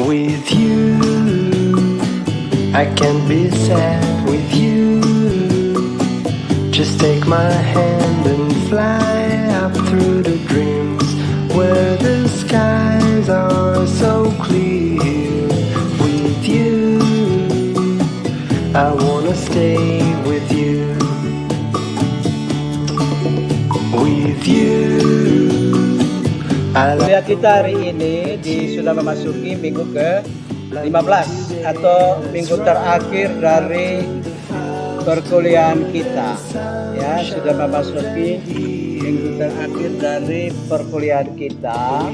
With you, I can be sad with you. Just take my hand and fly up through the dreams where the skies are so clear. With you, I wanna stay with you. With you, Kuliah kita hari ini sudah memasuki minggu ke-15 atau minggu terakhir dari perkuliahan kita. Ya, sudah memasuki minggu terakhir dari perkuliahan kita.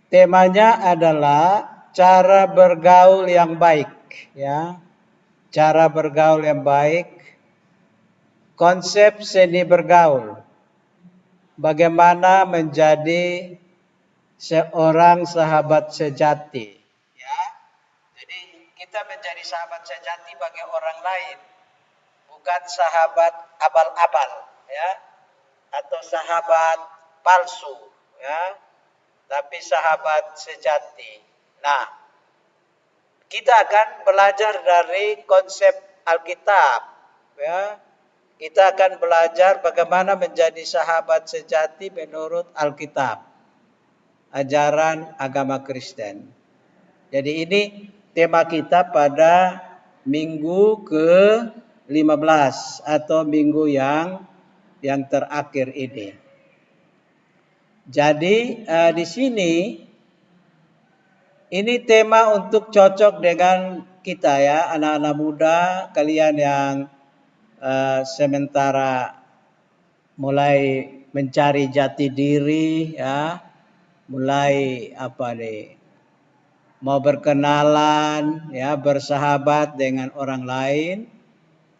Temanya adalah cara bergaul yang baik, ya. Cara bergaul yang baik, konsep seni bergaul. Bagaimana menjadi seorang sahabat sejati, ya. Jadi kita menjadi sahabat sejati bagi orang lain, bukan sahabat abal-abal, ya, atau sahabat palsu, ya, tapi sahabat sejati. Nah, kita akan belajar dari konsep Alkitab, ya. Kita akan belajar bagaimana menjadi sahabat sejati menurut Alkitab, ajaran agama Kristen. Jadi ini tema kita pada minggu ke-15 atau minggu yang terakhir ini. Jadi di sini ini tema untuk cocok dengan kita, ya, anak-anak muda, kalian yang sementara mulai mencari jati diri, ya, mulai mau berkenalan, ya, bersahabat dengan orang lain,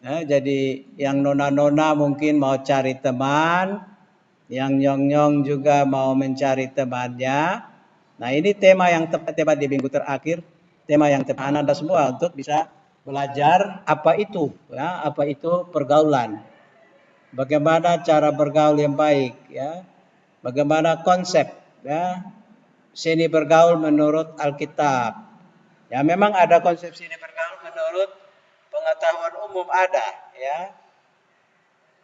ya. Jadi yang nona-nona mungkin mau cari teman, yang nyong-nyong juga mau mencari temannya. Nah, ini tema yang tepat di minggu terakhir, tema yang tepat Anda semua untuk bisa belajar apa itu, ya, apa itu pergaulan. Bagaimana cara bergaul yang baik, ya. Bagaimana konsep, ya, seni bergaul menurut Alkitab. Ya, memang ada konsep seni bergaul menurut pengetahuan umum ada, ya.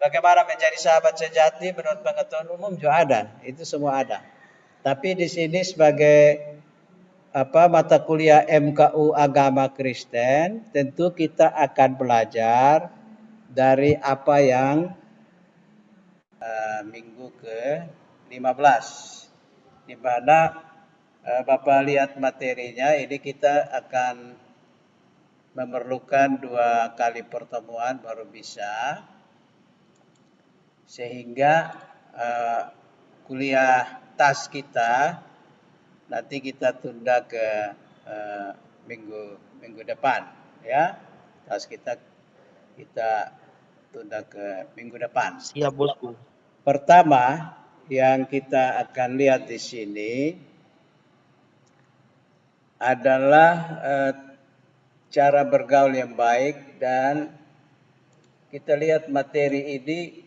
Bagaimana menjadi sahabat sejati menurut pengetahuan umum juga ada, itu semua ada. Tapi di sini sebagai mata kuliah MKU Agama Kristen, tentu kita akan belajar dari apa yang minggu ke-15, di mana Bapak lihat materinya, ini kita akan memerlukan 2 kali pertemuan baru bisa, sehingga kuliah tas kita nanti kita tunda ke minggu depan, ya. Tas kita tunda ke minggu depan. Siap, bosku. Pertama yang kita akan lihat di sini adalah cara bergaul yang baik, dan kita lihat materi ini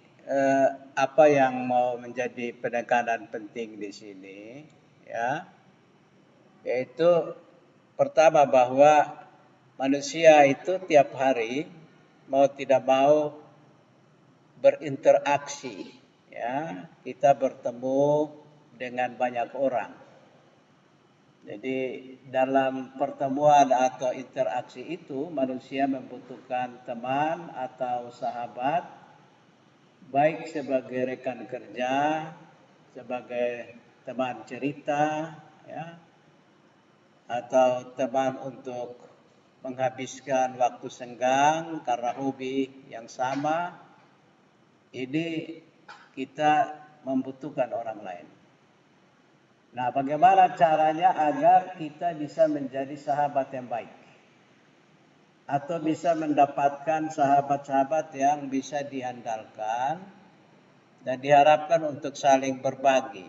apa yang mau menjadi penekanan penting di sini, ya. Yaitu pertama bahwa manusia itu tiap hari mau tidak mau berinteraksi, ya. Kita bertemu dengan banyak orang. Jadi dalam pertemuan atau interaksi itu manusia membutuhkan teman atau sahabat, baik sebagai rekan kerja, sebagai teman cerita, ya, atau teman untuk menghabiskan waktu senggang karena hobi yang sama. Ini kita membutuhkan orang lain. Nah, bagaimana caranya agar kita bisa menjadi sahabat yang baik, atau bisa mendapatkan sahabat-sahabat yang bisa diandalkan dan diharapkan untuk saling berbagi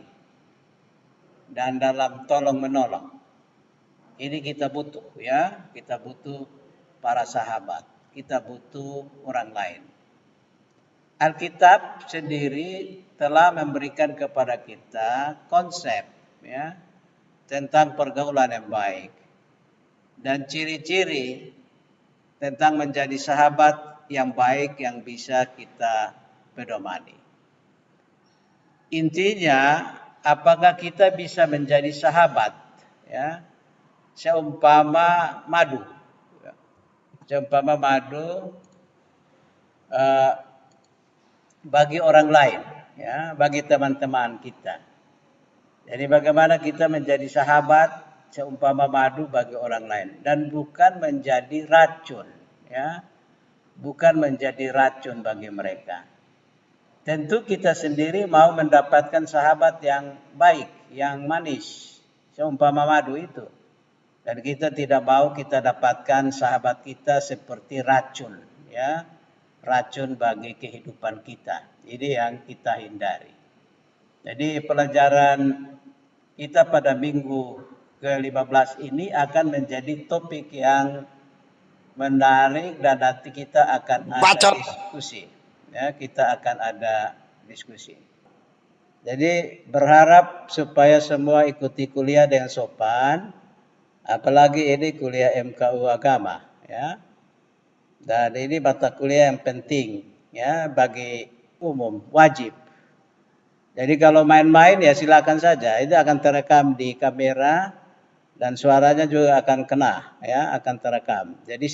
dan dalam tolong menolong. Ini kita butuh, ya. Kita butuh para sahabat, kita butuh orang lain. Alkitab sendiri telah memberikan kepada kita konsep, ya, tentang pergaulan yang baik. dan ciri-ciri tentang menjadi sahabat yang baik yang bisa kita pedomani. Intinya, apakah kita bisa menjadi sahabat, ya, seumpama madu, eh, bagi orang lain, ya, bagi teman-teman kita. Jadi bagaimana kita menjadi sahabat seumpama madu bagi orang lain dan bukan menjadi racun, ya, bukan menjadi racun bagi mereka. Tentu kita sendiri mau mendapatkan sahabat yang baik, yang manis, seumpama madu itu. Dan kita tidak mau kita dapatkan sahabat kita seperti racun, ya, racun bagi kehidupan kita. Ini yang kita hindari. Jadi pelajaran kita pada minggu ke-15 ini akan menjadi topik yang menarik dan nanti kita akan ada diskusi. Ya, kita akan ada diskusi. Jadi berharap supaya semua ikuti kuliah dengan sopan, apalagi ini kuliah MKU agama, ya. Dan ini mata kuliah yang penting, ya, bagi umum, wajib. Jadi kalau main-main ya silakan saja, itu akan terekam di kamera dan suaranya juga akan kena, ya, akan terekam. Jadi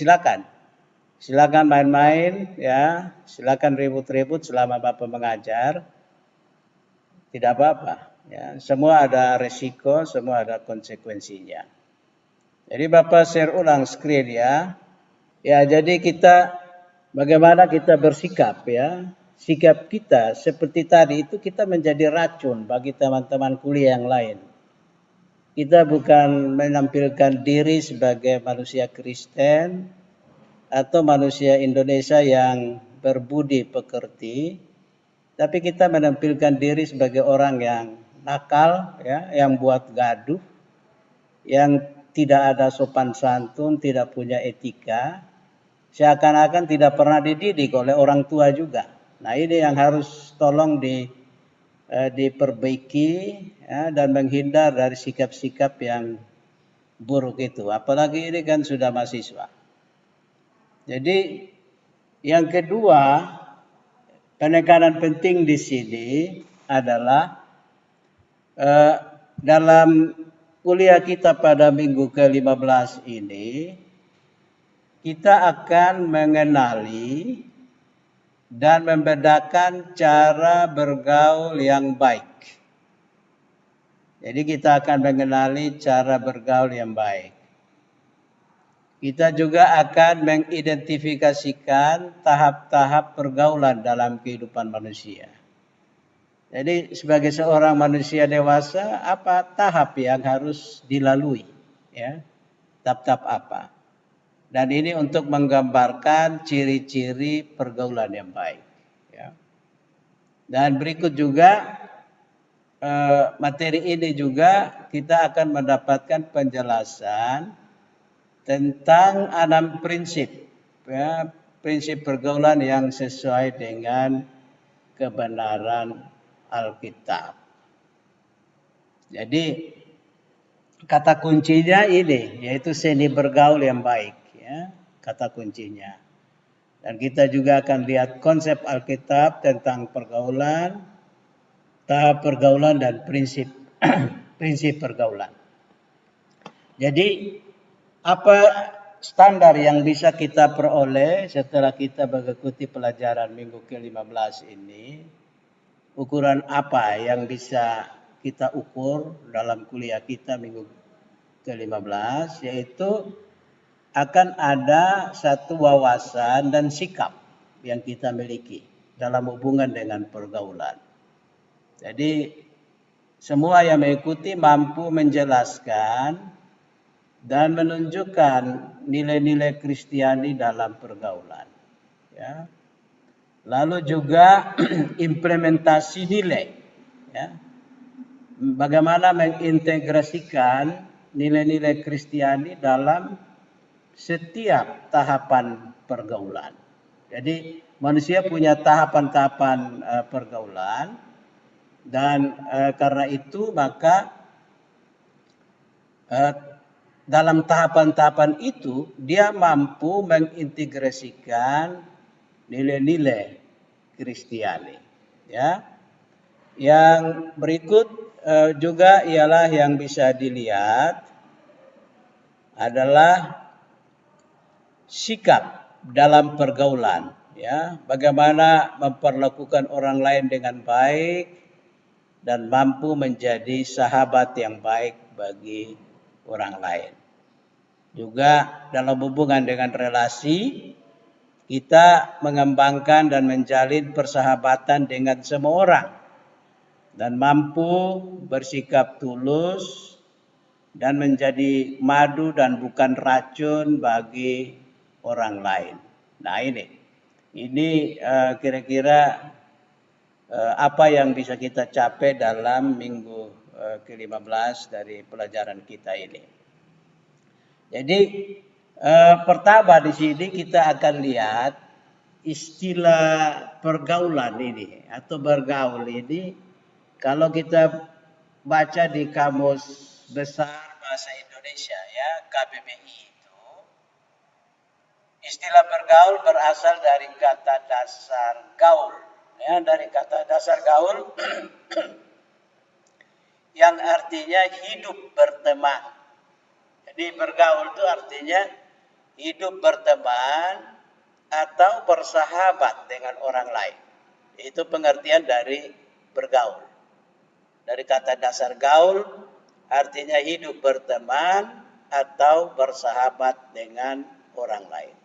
silakan main-main, ya, silakan ribut-ribut selama Bapak mengajar, tidak apa-apa, ya. Semua ada resiko, semua ada konsekuensinya. Jadi Bapak share ulang screen, ya. Ya, jadi bagaimana kita bersikap, ya. Sikap kita seperti tadi itu kita menjadi racun bagi teman-teman kuliah yang lain. Kita bukan menampilkan diri sebagai manusia Kristen atau manusia Indonesia yang berbudi pekerti, tapi kita menampilkan diri sebagai orang yang nakal, ya, yang buat gaduh, yang tidak ada sopan santun, tidak punya etika, seakan-akan tidak pernah dididik oleh orang tua juga. Nah, ini yang harus tolong diperbaiki, ya, dan menghindar dari sikap-sikap yang buruk itu. Apalagi ini kan sudah mahasiswa. Jadi yang kedua, penekanan penting di sini adalah dalam kuliah kita pada minggu ke-15 ini, kita akan mengenali dan membedakan cara bergaul yang baik. Jadi kita akan mengenali cara bergaul yang baik. Kita juga akan mengidentifikasikan tahap-tahap pergaulan dalam kehidupan manusia. Jadi sebagai seorang manusia dewasa, apa tahap yang harus dilalui, ya? Tahap-tahap apa? Dan ini untuk menggambarkan ciri-ciri pergaulan yang baik, ya. Dan berikut juga materi ini juga kita akan mendapatkan penjelasan tentang 6 prinsip, ya, prinsip pergaulan yang sesuai dengan kebenaran Alkitab. Jadi kata kuncinya ini, yaitu seni bergaul yang baik, ya, kata kuncinya. Dan kita juga akan lihat konsep Alkitab tentang pergaulan, tahap pergaulan dan prinsip prinsip pergaulan. Jadi apa standar yang bisa kita peroleh setelah kita mengikuti pelajaran minggu ke-15 ini? Ukuran apa yang bisa kita ukur dalam kuliah kita minggu ke-15? Yaitu akan ada satu wawasan dan sikap yang kita miliki dalam hubungan dengan pergaulan. Jadi semua yang mengikuti mampu menjelaskan dan menunjukkan nilai-nilai Kristiani dalam pergaulan, ya. Lalu juga implementasi nilai, ya. Bagaimana mengintegrasikan nilai-nilai Kristiani dalam setiap tahapan pergaulan. Jadi manusia punya tahapan-tahapan pergaulan, dan karena itu maka dalam tahapan-tahapan itu dia mampu mengintegrasikan nilai-nilai Kristiani. Ya, yang berikut juga ialah yang bisa dilihat adalah sikap dalam pergaulan. Ya, bagaimana memperlakukan orang lain dengan baik dan mampu menjadi sahabat yang baik bagi orang lain. Juga dalam hubungan dengan relasi, kita mengembangkan dan menjalin persahabatan dengan semua orang dan mampu bersikap tulus dan menjadi madu dan bukan racun bagi orang lain. Nah, ini kira-kira apa yang bisa kita capai dalam minggu ke-15 dari pelajaran kita ini. Jadi pertama di sini kita akan lihat istilah pergaulan ini atau bergaul ini, kalau kita baca di Kamus Besar Bahasa Indonesia ya, KBBI itu, istilah bergaul berasal dari kata dasar gaul. Ya, dari kata dasar gaul yang artinya hidup berteman. Jadi bergaul itu artinya hidup berteman atau bersahabat dengan orang lain. Itu pengertian dari bergaul. Dari kata dasar gaul artinya hidup berteman atau bersahabat dengan orang lain.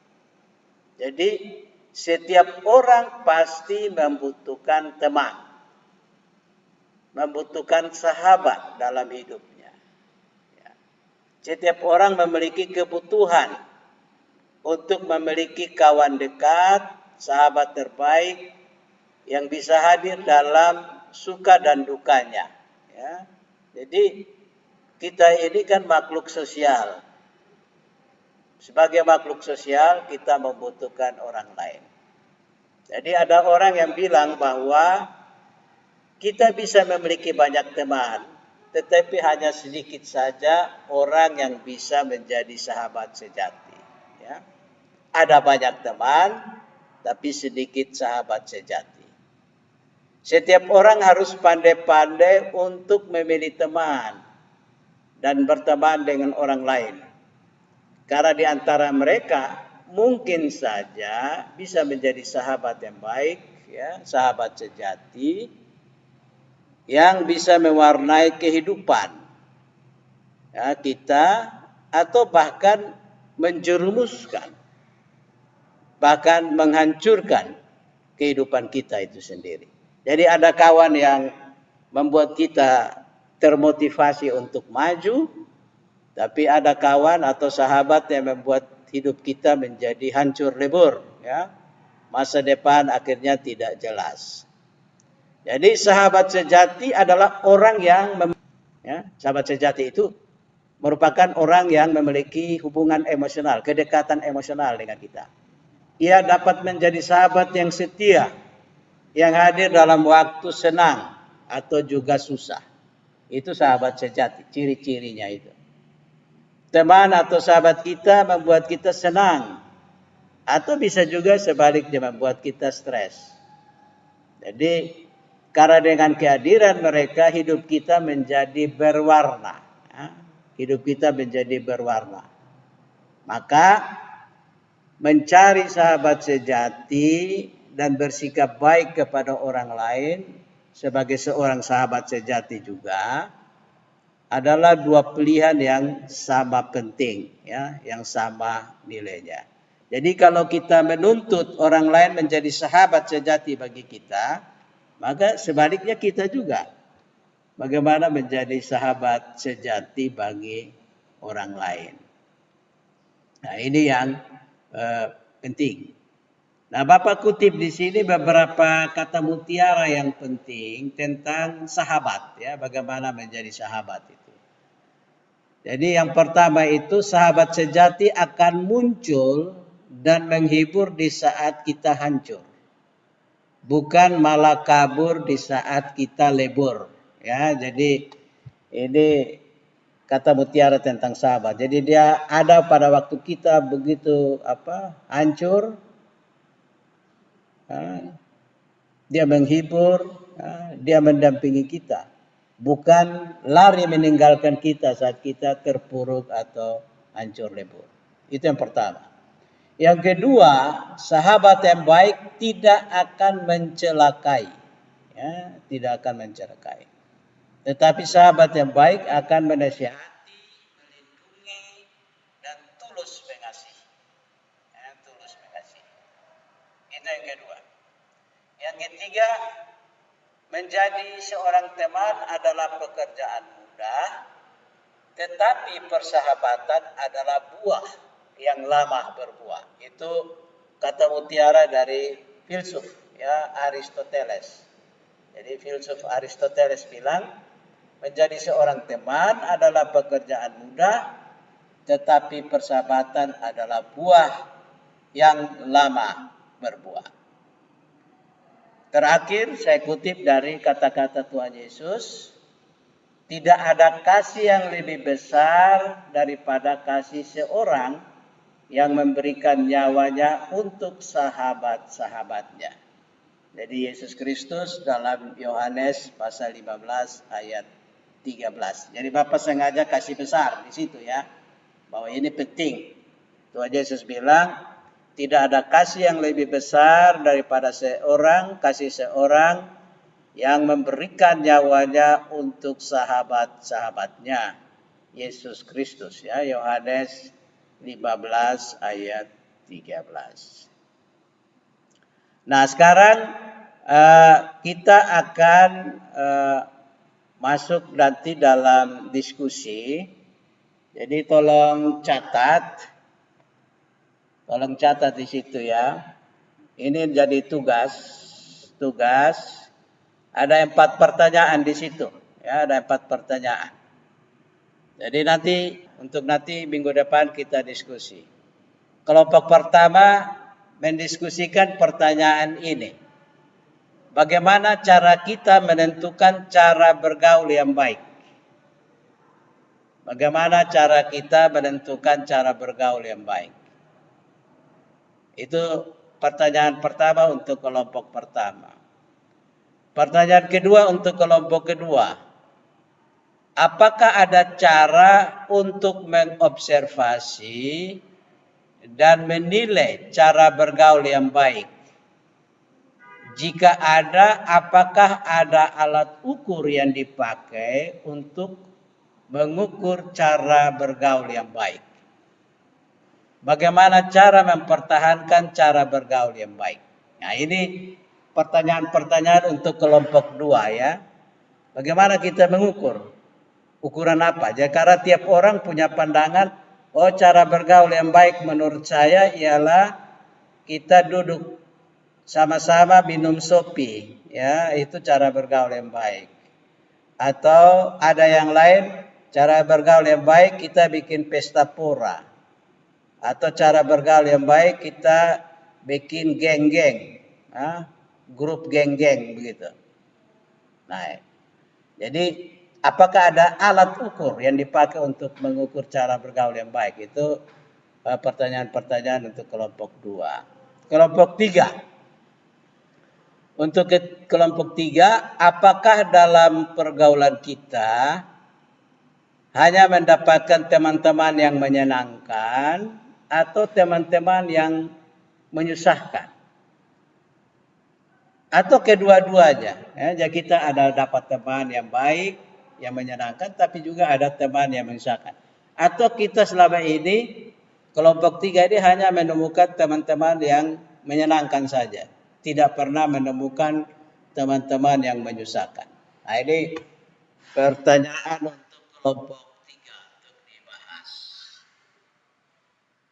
Jadi setiap orang pasti membutuhkan teman, membutuhkan sahabat dalam hidupnya. Setiap orang memiliki kebutuhan untuk memiliki kawan dekat, sahabat terbaik yang bisa hadir dalam suka dan dukanya. Ya. Jadi kita ini kan makhluk sosial. Sebagai makhluk sosial kita membutuhkan orang lain. Jadi ada orang yang bilang bahwa kita bisa memiliki banyak teman, tetapi hanya sedikit saja orang yang bisa menjadi sahabat sejati. Ya. Ada banyak teman, tapi sedikit sahabat sejati. Setiap orang harus pandai-pandai untuk memilih teman dan berteman dengan orang lain. Karena di antara mereka mungkin saja bisa menjadi sahabat yang baik, ya, sahabat sejati yang bisa mewarnai kehidupan ya, kita, atau bahkan menjerumuskan, bahkan menghancurkan kehidupan kita itu sendiri. Jadi ada kawan yang membuat kita termotivasi untuk maju, tapi ada kawan atau sahabat yang membuat hidup kita menjadi hancur lebur, ya. Masa depan akhirnya tidak jelas. Jadi sahabat sejati adalah orang yang sahabat sejati itu merupakan orang yang memiliki hubungan emosional, kedekatan emosional dengan kita. Ia dapat menjadi sahabat yang setia, yang hadir dalam waktu senang atau juga susah. Itu sahabat sejati, ciri-cirinya itu. Teman atau sahabat kita membuat kita senang, atau bisa juga sebaliknya membuat kita stres. Jadi karena dengan kehadiran mereka hidup kita menjadi berwarna. Ya. Hidup kita menjadi berwarna. Maka mencari sahabat sejati dan bersikap baik kepada orang lain sebagai seorang sahabat sejati juga adalah dua pilihan yang sama penting, ya, yang sama nilainya. Jadi kalau kita menuntut orang lain menjadi sahabat sejati bagi kita, maka sebaliknya kita juga bagaimana menjadi sahabat sejati bagi orang lain. Nah, ini yang penting. Nah, Bapak kutip di sini beberapa kata mutiara yang penting tentang sahabat, ya, bagaimana menjadi sahabat itu. Jadi yang pertama itu, sahabat sejati akan muncul dan menghibur di saat kita hancur, bukan malah kabur di saat kita lebur. Ya, jadi ini kata mutiara tentang sahabat. Jadi dia ada pada waktu kita begitu hancur, dia menghibur, dia mendampingi kita, bukan lari meninggalkan kita saat kita terpuruk atau hancur lebur. Itu yang pertama. Yang kedua, sahabat yang baik tidak akan mencelakai, tidak akan mencelakai. Tetapi sahabat yang baik akan menasihati, melindungi, dan tulus mengasihi. Tulus mengasihi. Itu yang kedua. Yang ketiga, menjadi seorang teman adalah pekerjaan mudah, tetapi persahabatan adalah buah yang lama berbuah. Itu kata mutiara dari filsuf Aristoteles. Jadi filsuf Aristoteles bilang, menjadi seorang teman adalah pekerjaan mudah, tetapi persahabatan adalah buah yang lama berbuah. Terakhir saya kutip dari kata-kata Tuhan Yesus, tidak ada kasih yang lebih besar daripada kasih seorang yang memberikan nyawanya untuk sahabat-sahabatnya. Jadi Yesus Kristus dalam Yohanes pasal 15 ayat 13. Jadi Bapak sengaja kasih besar di situ ya, bahwa ini penting. Tuhan Yesus bilang, tidak ada kasih yang lebih besar daripada kasih seorang yang memberikan nyawanya untuk sahabat-sahabatnya. Yesus Kristus ya, Yohanes 15 ayat 13. Nah sekarang kita akan masuk nanti dalam diskusi. Jadi tolong catat di situ ya. Ini jadi tugas. Ada 4 pertanyaan di situ. Ya, ada 4 pertanyaan. Jadi nanti minggu depan kita diskusi. Kelompok pertama mendiskusikan pertanyaan ini. Bagaimana cara kita menentukan cara bergaul yang baik? Bagaimana cara kita menentukan cara bergaul yang baik? Itu pertanyaan pertama untuk kelompok pertama. Pertanyaan kedua untuk kelompok kedua. Apakah ada cara untuk mengobservasi dan menilai cara bergaul yang baik? Jika ada, apakah ada alat ukur yang dipakai untuk mengukur cara bergaul yang baik? Bagaimana cara mempertahankan cara bergaul yang baik? Nah ini pertanyaan-pertanyaan untuk kelompok 2 ya. Bagaimana kita mengukur? Ukuran apa? Jadi karena tiap orang punya pandangan, cara bergaul yang baik menurut saya ialah kita duduk sama-sama minum sopi, ya itu cara bergaul yang baik. Atau ada yang lain, cara bergaul yang baik kita bikin pesta pora. Atau cara bergaul yang baik kita bikin geng-geng, grup geng-geng begitu. Nah, jadi apakah ada alat ukur yang dipakai untuk mengukur cara bergaul yang baik? Itu pertanyaan-pertanyaan untuk kelompok 2. Kelompok 3. Untuk kelompok 3, apakah dalam pergaulan kita hanya mendapatkan teman-teman yang menyenangkan atau teman-teman yang menyusahkan? Atau kedua-duanya. Jadi kita ada dapat teman yang baik, yang menyenangkan, tapi juga ada teman yang menyusahkan. Atau kita selama ini, kelompok 3 ini hanya menemukan teman-teman yang menyenangkan saja. Tidak pernah menemukan teman-teman yang menyusahkan. Nah ini pertanyaan untuk kelompok 3 untuk dibahas.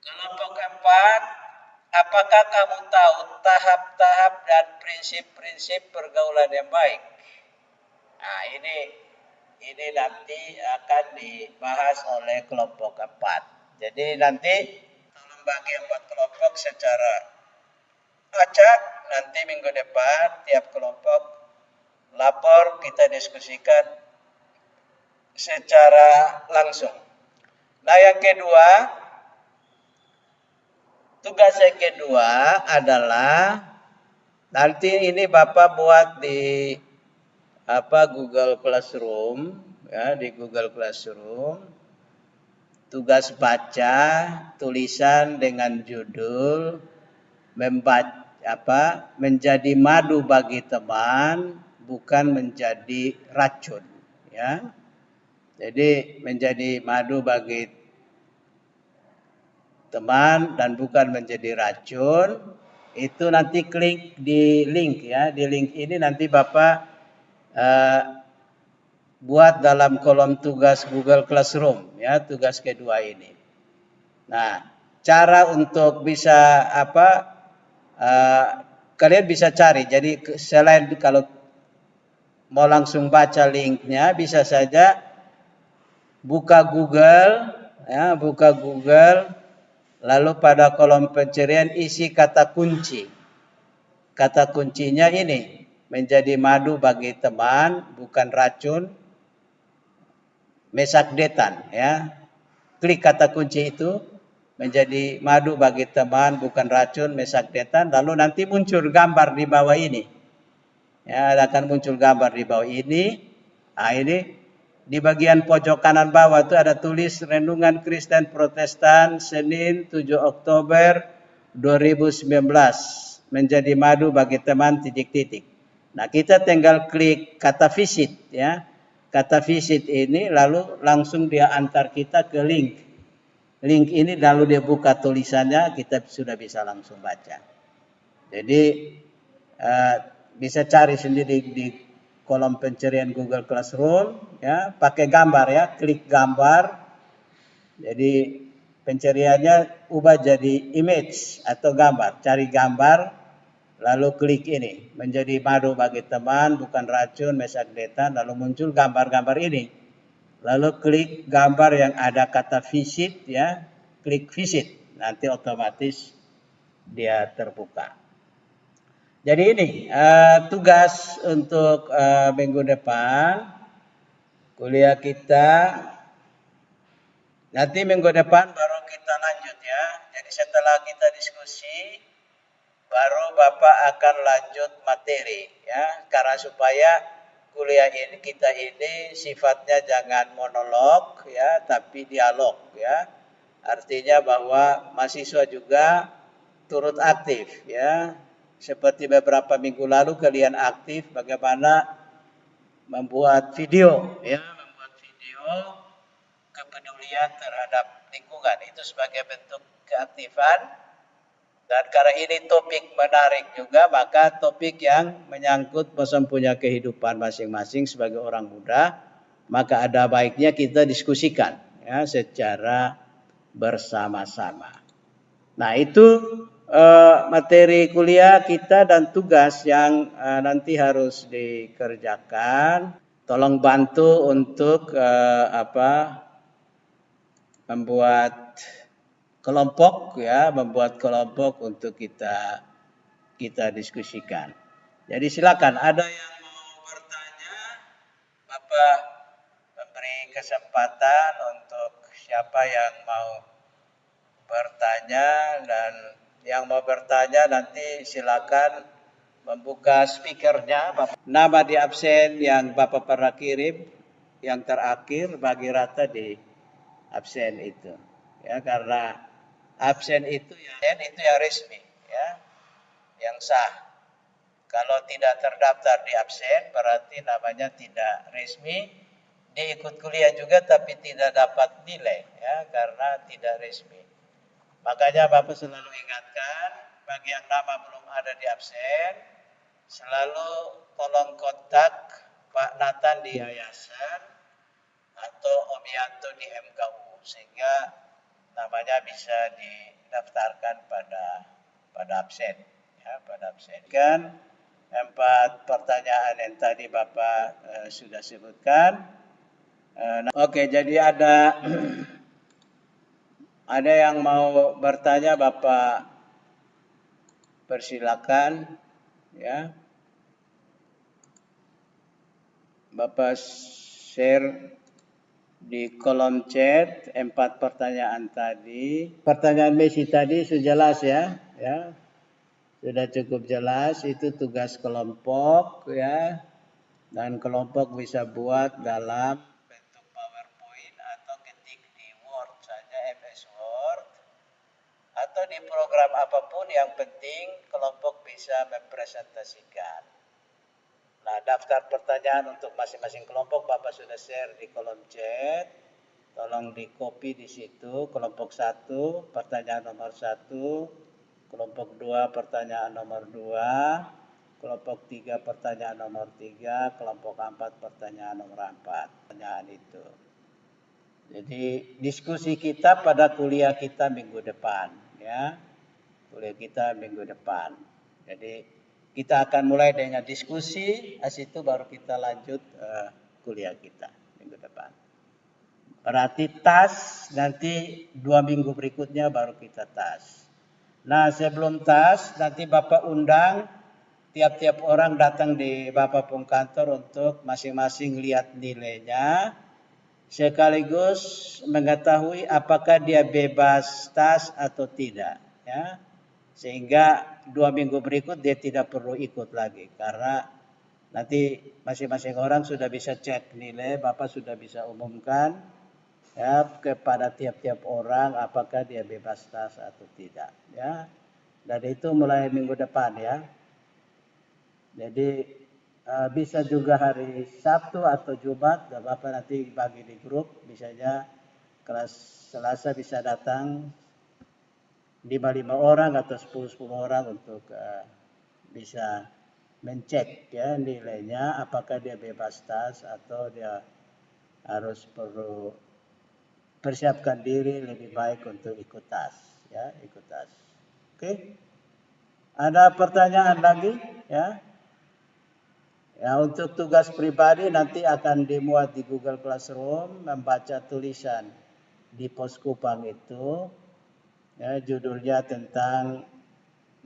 Kelompok 4, apakah kamu tahu tahap-tahap dan prinsip-prinsip pergaulan yang baik? Nah ini nanti akan dibahas oleh kelompok 4. Jadi nanti tolong bagi 4 kelompok secara acak, nanti minggu depan tiap kelompok lapor, kita diskusikan secara langsung. Nah, yang kedua, tugas yang kedua adalah nanti ini Bapak buat di Google Classroom, ya, di Google Classroom. Tugas baca tulisan dengan judul menjadi madu bagi teman, bukan menjadi racun, ya. Jadi menjadi madu bagi teman dan bukan menjadi racun. Itu nanti klik di link, ya. Di link ini nanti Bapak buat dalam kolom tugas Google Classroom, ya, tugas kedua ini. Nah, cara untuk bisa kalian bisa cari. Jadi selain kalau mau langsung baca linknya, bisa saja buka Google, ya, buka Google, lalu pada kolom pencarian isi kata kunci. Kata kuncinya ini, menjadi madu bagi teman, bukan racun, mesakdetan, ya. Klik kata kunci itu, menjadi madu bagi teman, bukan racun, mesakdetan, lalu nanti muncul gambar di bawah ini. Ya, akan muncul gambar di bawah ini. Nah, ini di bagian pojok kanan bawah itu ada tulis Renungan Kristen Protestan Senin 7 Oktober 2019. Menjadi madu bagi teman ... Nah, kita tinggal klik kata visit, ya. Kata visit ini lalu langsung dia antar kita ke link. Link ini lalu dia buka tulisannya, kita sudah bisa langsung baca. Jadi bisa cari sendiri di kolom pencarian Google Classroom, ya, pakai gambar, ya, klik gambar. Jadi pencariannya ubah jadi image atau gambar, cari gambar, lalu klik ini, menjadi madu bagi teman, bukan racun, mesakdetan, lalu muncul gambar-gambar ini. Lalu klik gambar yang ada kata visit, ya, klik visit, nanti otomatis dia terbuka. Jadi ini tugas untuk minggu depan kuliah kita. Nanti minggu depan baru kita lanjut, ya. Jadi setelah kita diskusi, baru Bapak akan lanjut materi, ya. Karena supaya kuliah ini kita ini sifatnya jangan monolog, ya, tapi dialog, ya. Artinya bahwa mahasiswa juga turut aktif, ya. Seperti beberapa minggu lalu kalian aktif bagaimana membuat video, ya, membuat video kepedulian terhadap lingkungan, itu sebagai bentuk keaktifan. Dan karena ini topik menarik juga, maka topik yang menyangkut bosan punya kehidupan masing-masing sebagai orang muda, maka ada baiknya kita diskusikan, ya, secara bersama-sama. Nah, itu materi kuliah kita dan tugas yang nanti harus dikerjakan. Tolong bantu untuk membuat kelompok, ya, membuat kelompok untuk kita diskusikan. Jadi silakan, ada yang mau bertanya, Bapak memberi kesempatan untuk siapa yang mau bertanya, dan yang mau bertanya nanti silakan membuka speakernya. Nama di absen yang Bapak pernah kirim, yang terakhir bagi rata di absen itu, ya, karena absen itu yang resmi, ya, yang sah. Kalau tidak terdaftar di absen berarti namanya tidak resmi. Dia ikut kuliah juga tapi tidak dapat nilai, ya, karena tidak resmi. Makanya Bapak selalu ingatkan, bagi yang nama belum ada di absen, selalu tolong kontak Pak Nathan di yayasan atau Om Yanto di MKU, sehingga namanya bisa didaftarkan pada absen, ya, pada absen. Kan 4 pertanyaan yang tadi Bapak sudah sebutkan. Oke, jadi ada yang mau bertanya, Bapak persilakan, ya. Bapak share di kolom chat 4 pertanyaan tadi. Pertanyaan Messi tadi sudah jelas ya, ya. Sudah cukup jelas itu tugas kelompok ya. Dan kelompok bisa buat dalam bentuk PowerPoint atau ketik di Word saja, MS Word, atau di program apapun, yang penting kelompok bisa mempresentasikan. Nah, daftar pertanyaan untuk masing-masing kelompok Bapak sudah share di kolom chat. Tolong di copy di situ. Kelompok 1 pertanyaan nomor 1, kelompok 2 pertanyaan nomor 2, kelompok 3 pertanyaan nomor 3, kelompok 4 pertanyaan nomor 4. Pertanyaan itu. Jadi diskusi kita pada kuliah kita minggu depan ya. Kuliah kita minggu depan. Jadi kita akan mulai dengan diskusi, habis itu baru kita lanjut kuliah kita minggu depan. Berarti tas nanti 2 minggu berikutnya baru kita tas. Nah, sebelum tas nanti Bapak undang tiap-tiap orang datang di Bapak pun kantor untuk masing-masing lihat nilainya, sekaligus mengetahui apakah dia bebas tas atau tidak ya. Sehingga 2 minggu berikut dia tidak perlu ikut lagi, karena nanti masing-masing orang sudah bisa cek nilai, Bapak sudah bisa umumkan ya kepada tiap-tiap orang apakah dia bebas tas atau tidak ya. Dan itu mulai minggu depan ya. Jadi bisa juga hari Sabtu atau Jumat, Bapak nanti bagi di grup, misalnya kelas Selasa bisa datang 5 orang atau 10 orang untuk bisa mencek ya nilainya, apakah dia bebas tas atau dia harus perlu persiapkan diri lebih baik untuk ikut tas ya, ikut tas. Oke. Ada pertanyaan lagi ya? Ya, untuk tugas pribadi nanti akan dimuat di Google Classroom, membaca tulisan di Poskupang itu ya, judulnya tentang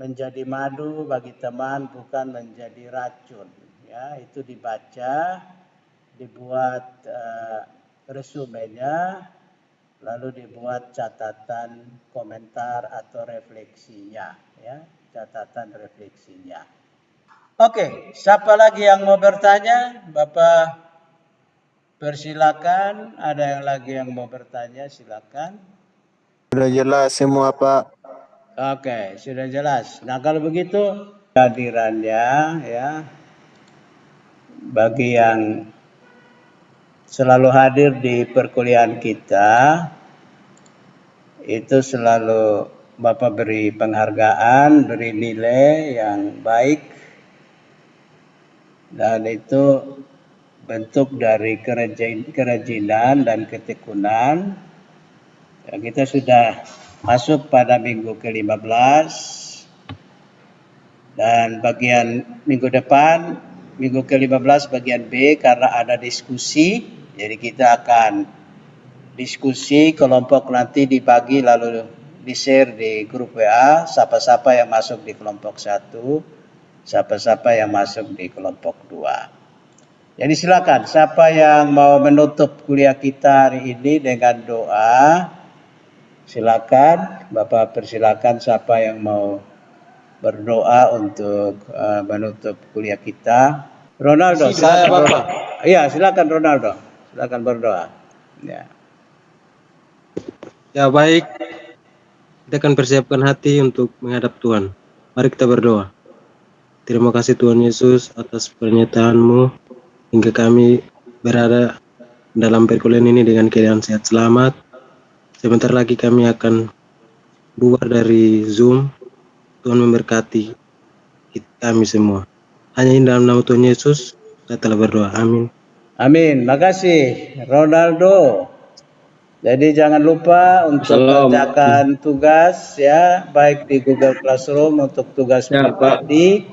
menjadi madu bagi teman bukan menjadi racun ya. Itu dibaca, dibuat resumenya, lalu dibuat catatan komentar atau refleksinya ya, catatan refleksinya. Oke, siapa lagi yang mau bertanya? Bapak persilakan. Ada yang lagi yang mau bertanya, silakan. Sudah jelas semua Pak. Oke, sudah jelas. Nah, kalau begitu kehadirannya ya, bagi yang selalu hadir di perkuliahan kita, itu selalu Bapak beri penghargaan, beri nilai yang baik, dan itu bentuk dari kerajinan dan ketekunan. Ya, kita sudah masuk pada minggu ke-15 dan bagian minggu depan, minggu ke-15 bagian B, karena ada diskusi, jadi kita akan diskusi kelompok, nanti dibagi lalu di-share di grup WA, siapa-siapa yang masuk di kelompok 1, siapa-siapa yang masuk di kelompok 2. Jadi silakan, siapa yang mau menutup kuliah kita hari ini dengan doa, silakan. Bapak persilakan siapa yang mau berdoa untuk menutup kuliah kita. Ronaldo, silakan Bapak. Iya, silakan Ronaldo. Silakan berdoa. Ya. Ya baik, kita akan persiapkan hati untuk menghadap Tuhan. Mari kita berdoa. Terima kasih Tuhan Yesus atas pernyataan-Mu hingga kami berada dalam perkuliahan ini dengan keadaan sehat selamat. Sebentar lagi kami akan keluar dari Zoom. Tuhan memberkati kami semua. Hanya dalam nama Tuhan Yesus saya telah berdoa. Amin. Amin. Makasih Ronaldo. Jadi jangan lupa untuk kerjakan tugas ya, baik di Google Classroom untuk tugas pribadi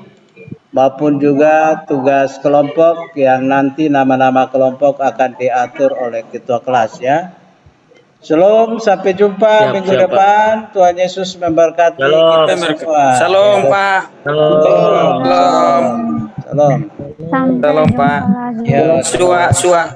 maupun juga tugas kelompok yang nanti nama-nama kelompok akan diatur oleh ketua kelas ya. Shalom, sampai jumpa minggu depan. Tuhan Yesus memberkati kita semua. Shalom Pak. Shalom. Shalom. Shalom Pak. Ya, Suah.